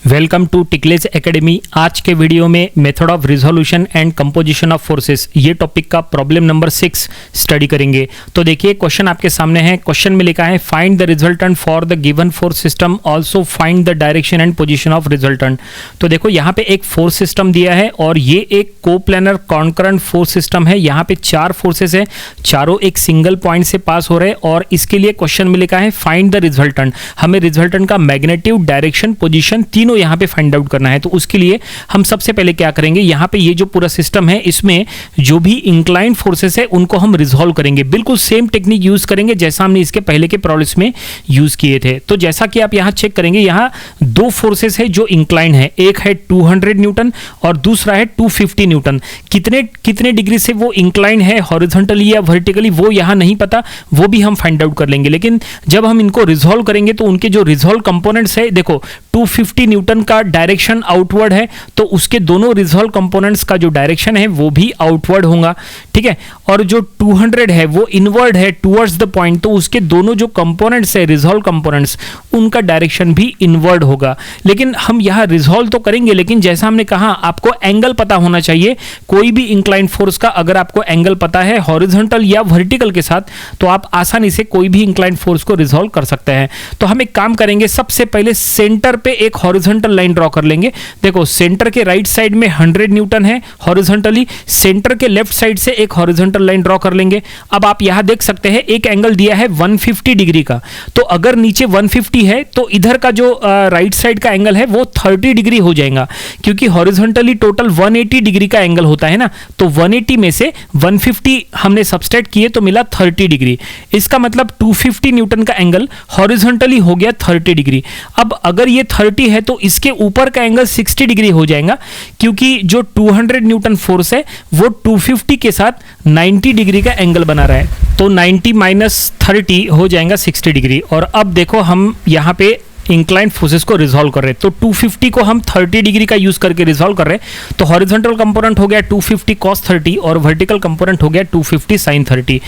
Welcome to टिकलेज academy. आज के video में method of resolution and composition of forces ये टॉपिक का प्रॉब्लम नंबर 6 स्टडी करेंगे। तो देखिए क्वेश्चन आपके सामने है। क्वेश्चन में लिखा है find the resultant for the given force system, also find the direction and position of resultant. तो देखो यहाँ पे एक फोर्स सिस्टम दिया है और ये एक कोप्लेनर कॉन्करेंट फोर्स सिस्टम है। यहाँ पे 4 फोर्सेस है, चारों एक सिंगल पॉइंट से पास हो रहे हैं और इसके लिए क्वेश्चन में लिखा है फाइंड द रिजल्टेंट। हमें रिजल्टेंट का मैग्नीट्यूड, डायरेक्शन, पोजीशन तीनों यहाँ पे फाइंड आउट करना है। तो उसके लिए हम सबसे पहले क्या करेंगे, यहाँ पे ये जो पूरा सिस्टम है इसमें जो भी इंक्लाइंड फोर्सेस है उनको हम रिजॉल्व करेंगे। बिल्कुल सेम टेक्निक यूज करेंगे जैसा हमने इसके पहले के प्रॉब्लम्स में यूज किए थे। तो जैसा कि आप यहाँ चेक करेंगे, यहाँ 2 फोर्सेस है जो इंक्लाइंड है, एक है 200 न्यूटन और दूसरा है 250 न्यूटन। कितने डिग्री से वो इंक्लाइंड है, हॉरिजॉन्टली या वर्टिकली, वो यहाँ नहीं पता, वो भी हम फाइंड आउट कर लेंगे। लेकिन जब हम इनको रिजॉल्व करेंगे तो उनके जो रिजॉल्व कंपोनेंट्स है, देखो 250 न्यूटन का डायरेक्शन आउटवर्ड है तो उसके दोनों रिजॉल्व कंपोनेंट्स का जो डायरेक्शन है वो भी आउटवर्ड होगा, ठीक है। और जो 200 है वो इनवर्ड है टुवर्ड्स द पॉइंट, तो उसके दोनों जो कंपोनेंट्स है, रिजॉल्व कंपोनेंट्स, उनका डायरेक्शन भी इनवर्ड होगा। लेकिन हम यहां रिजॉल्व तो करेंगे, लेकिन जैसा हमने कहा आपको एंगल पता होना चाहिए। कोई भी इंक्लाइंड फोर्स का अगर आपको एंगल पता है हॉरिजॉन्टल या वर्टिकल के साथ, तो आप आसानी से कोई भी इंक्लाइंड फोर्स को रिजॉल्व कर सकते हैं। तो हम एक काम करेंगे, सबसे पहले सेंटर पे एक हॉरिजॉन्टल लाइन ड्रॉ कर लेंगे। देखो सेंटर के राइट साइड में 100 न्यूटन है हॉरिजॉन्टली, सेंटर के लेफ्ट साइड से एक हॉरिजॉन्टल लाइन ड्रॉ कर लेंगे। अब आप यहां देख सकते हैं एक एंगल दिया है 150 डिग्री का, तो अगर नीचे 150 है तो इधर का जो राइट साइड का एंगल है वो 30 डिग्री हो जाएगा, क्योंकि हॉरिजॉन्टली टोटल 180 डिग्री का एंगल होता है ना। तो 180 में से 150 हमने सबट्रैक्ट किए तो मिला 30 डिग्री। इसका मतलब 250 न्यूटन का एंगल हॉरिजॉन्टली हो गया 30 डिग्री। अब अगर ये 30 है तो इसके ऊपर का एंगल 60 डिग्री हो जाएगा, क्योंकि जो 200 न्यूटन फोर्स है वो 250 के साथ 90 डिग्री का एंगल बना रहा है। तो 90 माइनस 30 हो जाएगा 60 डिग्री। और अब देखो हम यहाँ पे इंक्लाइंड फोर्सेस को रिजॉल्व कर रहे हैं, तो 250 को हम 30 डिग्री का यूज करके रिजॉल्व कर रहे हैं। तो हॉरिजॉन्टल कंपोनेंट हो गया 250 cos 30 और वर्टिकल कंपोनेंट हो गया 250 sin 30।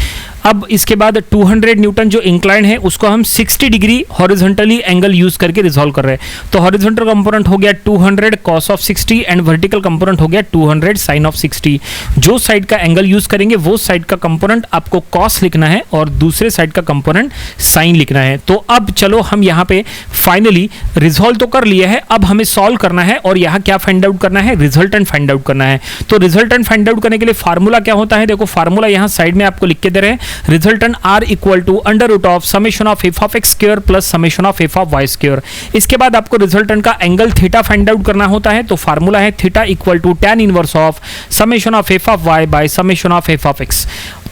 अब इसके बाद 200 न्यूटन जो इंक्लाइंड है उसको हम 60 डिग्री हॉरिजॉन्टली एंगल यूज करके रिजॉल्व कर रहे हैं। तो हॉरिजॉन्टल कंपोनेंट हो गया 200 cos of 60 and vertical component हो गया 200 sin of 60। जो साइड का एंगल यूज करेंगे वो साइड का कंपोनेंट आपको cos लिखना है और दूसरे साइड का कंपोनेंट sin लिखना है। तो अब चलो हम यहाँ पे फाइनली रिजॉल्व तो कर लिया है, अब हमें सॉल्व करना है और यहाँ क्या फाइंड आउट करना है, रिजल्टेंट फाइंड आउट करना है। तो रिजल्टेंट फाइंड आउट करने के लिए फार्मूला क्या होता है, देखो फार्मूला यहाँ साइड में आपको लिख के दे रहे हैं। Resultant R equal to under root of summation of F of X square plus summation of F of Y square. इसके बाद आपको रिजल्टेंट का एंगल थीटा फाइंड आउट करना होता है। तो फार्मूला है theta equal to tan inverse of summation of F of Y by summation of F of X.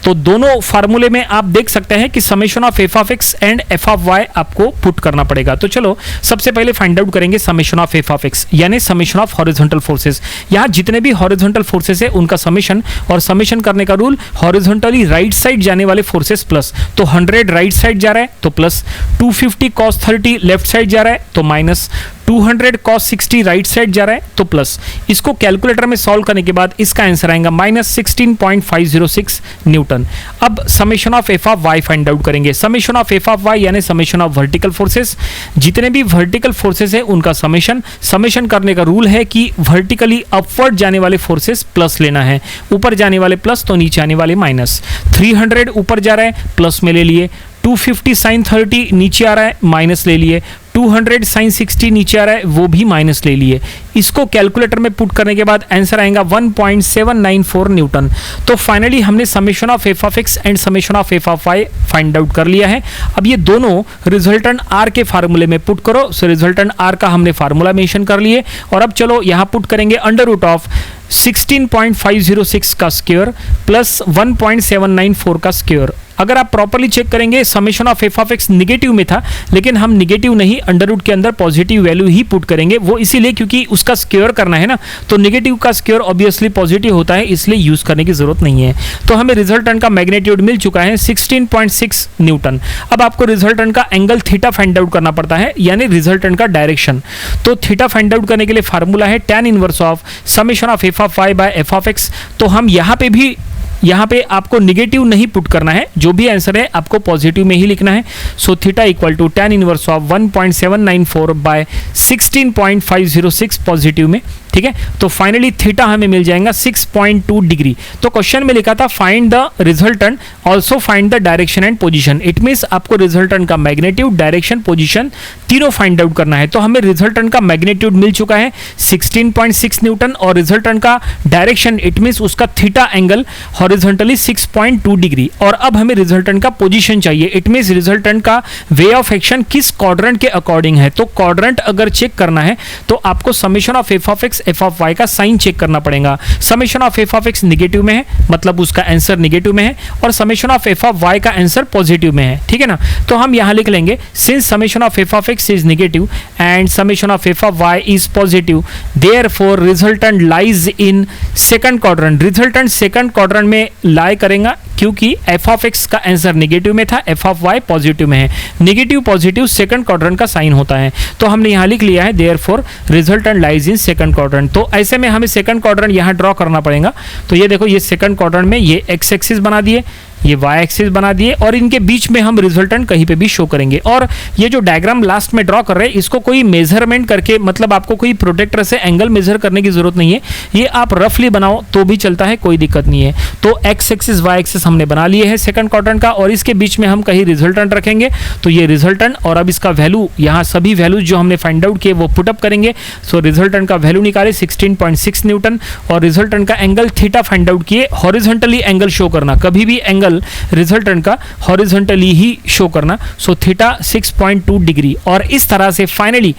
तो दोनों फार्मूले में आप देख सकते हैं कि summation of F of X and F of Y आपको पुट करना पड़ेगा। तो चलो सबसे पहले फाइंड आउट करेंगे summation of F of X, यानी समेशन ऑफ हॉरिजॉन्टल फोर्सेस। यहाँ जितने भी हॉरिजॉन्टल फोर्सेस है उनका समेशन, और समेशन करने का रूल हॉरिजॉन्टली राइट साइड जाने वाले फोर्सेस प्लस, तो 100 राइट साइड जा रहा है तो प्लस, 250 cos 30 लेफ्ट साइड जा रहा है तो माइनस, 200 cos 60 राइट साइड जा रहा है तो प्लस। इसको कैलकुलेटर में सॉल्व करने के बाद इसका आंसर आएगा माइनस 16.506 न्यूटन। अब summation of F of Y find out करेंगे। Summation of F of Y यानी समेशन ऑफ वर्टिकल फोर्सेस, जितने भी वर्टिकल फोर्सेस है उनका समेशन करने का रूल है कि वर्टिकली अपवर्ड जाने वाले फोर्सेस प्लस लेना है, ऊपर जाने वाले प्लस तो नीचे आने वाले माइनस। 300 ऊपर जा रहा है प्लस में ले लिए, 250 sin 30 नीचे आ रहा है माइनस ले लिए, 200 sin 60 नीचे आ रहा है वो भी माइनस ले लिए। इसको कैलकुलेटर में पुट करने के बाद आंसर आएगा 1.794 न्यूटन। तो फाइनली हमने summation of F of X and summation of F of Y find out कर लिया है। अब ये दोनों रिजल्टेंट आर के फार्मूले में पुट करो। सो रिजल्टेंट आर का हमने फार्मूला मेंशन कर लिए और अब चलो यहां पुट करेंगे अंडर रूट ऑफ 16.506 का स्क्वायर प्लस 1.794 का स्क्वायर। अगर आप प्रॉपर्ली चेक करेंगे summation of F of x negative में था, लेकिन हम निगेटिव नहीं अंडर रूट के अंदर पॉजिटिव वैल्यू ही पुट करेंगे, वो इसीलिए क्योंकि उसका स्क्वायर करना है ना, तो निगेटिव का स्क्वायर ऑब्वियसली पॉजिटिव होता है, इसलिए यूज करने की जरूरत नहीं है। तो हमें रिजल्टेंट का मैग्नीट्यूड मिल चुका है 16.6 न्यूटन। अब आपको रिजल्टेंट का एंगल थीटा फाइंड आउट करना पड़ता है, यानी रिजल्टेंट का डायरेक्शन। तो थीटा फाइंड आउट करने के लिए फार्मूला है tan inverse of summation of F of Y by F of X. तो हम यहाँ पे भी यहाँ पे आपको निगेटिव नहीं पुट करना है, जो भी आंसर है आपको पॉजिटिव में ही लिखना है। So theta equal to tan inverse of 1.794 by 16.506 positive में, ठीक है। तो फाइनली थीटा हमें मिल जाएगा 6.2 डिग्री। तो क्वेश्चन में लिखा था find the resultant also find the direction and position. It means आपको रिजल्टेंट का मैग्नीट्यूड, डायरेक्शन, पोजीशन तीनों फाइंड आउट करना है। तो हमें रिजल्टेंट का मैग्नीट्यूड मिल चुका है 16.6 न्यूटन और रिजल्टेंट का डायरेक्शन इट मींस उसका थीटा एंगल हॉरिजॉन्टली 6.2 डिग्री। और अब हमें रिजल्टेंट का पोजीशन चाहिए। इट मींस रिजल्टेंट का वे ऑफ एक्शन किस क्वाड्रेंट के अकॉर्डिंग है। तो क्वाड्रेंट अगर चेक करना है तो आपको summation of F of X F of Y का साइन चेक करना पड़ेगा। Summation of F of X negative में है, मतलब उसका आंसर नेगेटिव में है, और summation of F of Y का आंसर पॉजिटिव में है, ठीक है ना। तो हम यहां लिख लेंगे since summation of F of X is negative and summation of F of Y is positive, therefore resultant lies in second quadrant. Resultant second quadrant में लाई करेगा क्योंकि एफ ऑफ एक्स का आंसर नेगेटिव में था, F of Y positive में है। Negative positive second quadrant का sign होता है। तो हमने यहां लिख लिया है therefore resultant lies in second quadrant. तो ऐसे में हमें सेकंड क्वाड्रेंट यहां ड्रॉ करना पड़ेगा। तो ये देखो, ये सेकंड क्वाड्रेंट में ये एक्स एक्सिस बना दिए, ये वाई एक्सिस बना दिए, और इनके बीच में हम रिजल्टेंट कहीं पे भी शो करेंगे। और ये जो डायग्राम लास्ट में ड्रॉ कर रहे हैं इसको कोई मेजरमेंट करके, मतलब आपको कोई प्रोटेक्टर से एंगल मेजर करने की जरूरत नहीं है, ये आप रफली बनाओ तो भी चलता है, कोई दिक्कत नहीं है। तो एक्स एक्सिस वाई एक्सिस हमने बना लिए हैं सेकंड क्वाड्रेंट का, और इसके बीच में हम कहीं रिजल्टेंट रखेंगे। तो ये रिजल्टेंट, और अब इसका वैल्यू, यहाँ सभी वैल्यूज जो हमने फाइंड आउट किए वो पुटअप करेंगे। सो रिजल्टेंट का वैल्यू निकाले 16.6 न्यूटन, और रिजल्टेंट का एंगल थीटा फाइंड आउट किए। हॉरिजॉन्टली एंगल शो करना, कभी भी एंगल रिजल्टेंट का हॉरिजॉन्टली ही शो करना। So theta 6.2 degree. और इस तरह से फाइनली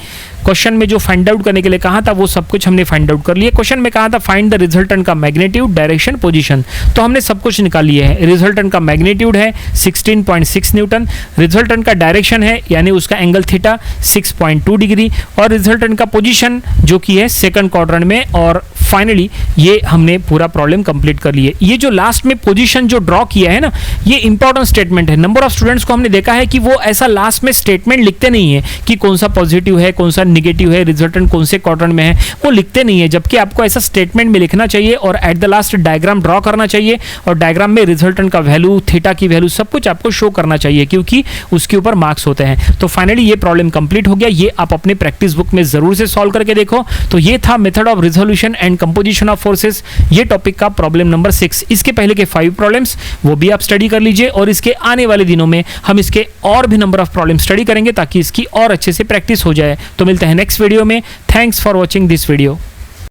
क्वेश्चन में जो फाइंड आउट करने के लिए कहा था वो सब कुछ हमने फाइंड आउट कर लिया। क्वेश्चन में कहा था फाइंड द रिजल्टेंट का मैग्नीट्यूड, डायरेक्शन, पोजीशन, तो हमने सब कुछ निकाल लिया है। रिजल्टेंट का मैग्नीट्यूड है 16.6 न्यूटन, रिजल्टेंट का डायरेक्शन है यानी उसका एंगल थीटा 6.2 डिग्री, और रिजल्टेंट का पोजीशन जो कि है सेकंड क्वाड्रेंट में। और फाइनली ये हमने पूरा प्रॉब्लम कंप्लीट कर लिए। ये जो लास्ट में पोजीशन जो ड्रॉ किया है ना, ये इंपॉर्टेंट स्टेटमेंट है। नंबर ऑफ स्टूडेंट्स को हमने देखा है कि वो ऐसा लास्ट में स्टेटमेंट लिखते नहीं है कि कौन सा पॉजिटिव है, कौन सा निगेटिव है, रिजल्टेंट कौन से क्वाड्रेंट में है, वो लिखते नहीं है। जबकि आपको ऐसा स्टेटमेंट में लिखना चाहिए और at the last diagram draw करना चाहिए, और डायग्राम में रिजल्टेंट का वैल्यू, थीटा की वैल्यू सब कुछ आपको शो करना चाहिए, क्योंकि उसके ऊपर मार्क्स होते हैं। तो फाइनली ये प्रॉब्लम कंप्लीट हो गया। ये आप अपने प्रैक्टिस बुक में जरूर से सॉल्व करके देखो। तो ये था method of resolution and composition of forces, ये टॉपिक का प्रॉब्लम नंबर 6। इसके पहले के 5 प्रॉब्लम्स वो भी आप स्टडी कर लीजिए, और इसके आने वाले दिनों में हम इसके और भी नंबर ऑफ प्रॉब्लम स्टडी करेंगे ताकि इसकी और अच्छे से प्रैक्टिस हो जाए। तो मिलते हैं नेक्स्ट वीडियो में। Thanks for watching this video.